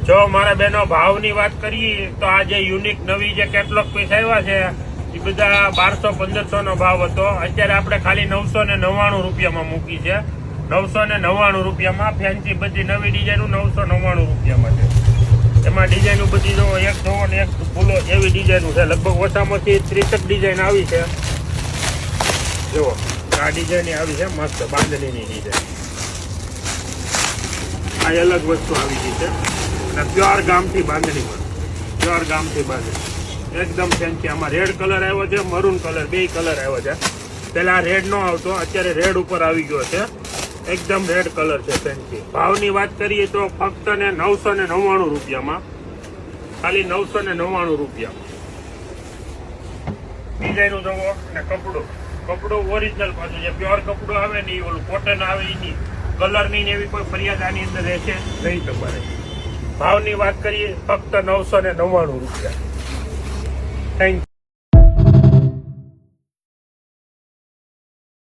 જો મારા બહેનો ભાવની વાત કરીએ તો આ જે યુનિક નવી જે કેટલોગ પીસ આવ્યા છે એ બધા 1200-1500 નો ભાવ હતો. અત્યારે આપણે ખાલી 999 રૂપિયામાં મૂકી છે. 999 રૂપિયામાં ફેન્સી બધી નવી ડિઝાઇન 999 રૂપિયામાં છે. એમાં ડિઝાઇન બધી જો એક જોવો ને એક ફૂલો એવી ડિઝાઇન છે. લગભગ ઓછામાંથી 30 ડિઝાઇન આવી છે. જુઓ આ ડિઝાઇન આવી છે મસ્ત બાંધણીની ડિઝાઇન. આ અલગ વસ્તુ આવી ગઈ છે. પ્યોર ગામથી બાંધણીમાં પ્યોર ગામથી બાંધણી એકદમ ફેન્સી. આમાં રેડ કલર આવ્યો છે, મરૂન કલર, બે કલર આવ્યો છે. પેલા રેડ નો આવતો, અત્યારે રેડ ઉપર આવી ગયો છે. એકદમ રેડ કલર છે ફેન્સી. ભાવની વાત કરીએ તો ફક્ત ને 999 રૂપિયામાં, ખાલી 999 રૂપિયામાં. ડિઝાઇન જોવો ને કપડું ઓરિજિનલ પાછું જે પ્યોર કપડું આવે ને ઓલું કોટન આવે એની કલર ની એવી કોઈ ફરિયાદ આની અંદર રહેશે નહીં તમારે. ભાવની વાત કરીએ ફક્ત 999 રૂપિયા. Thank you.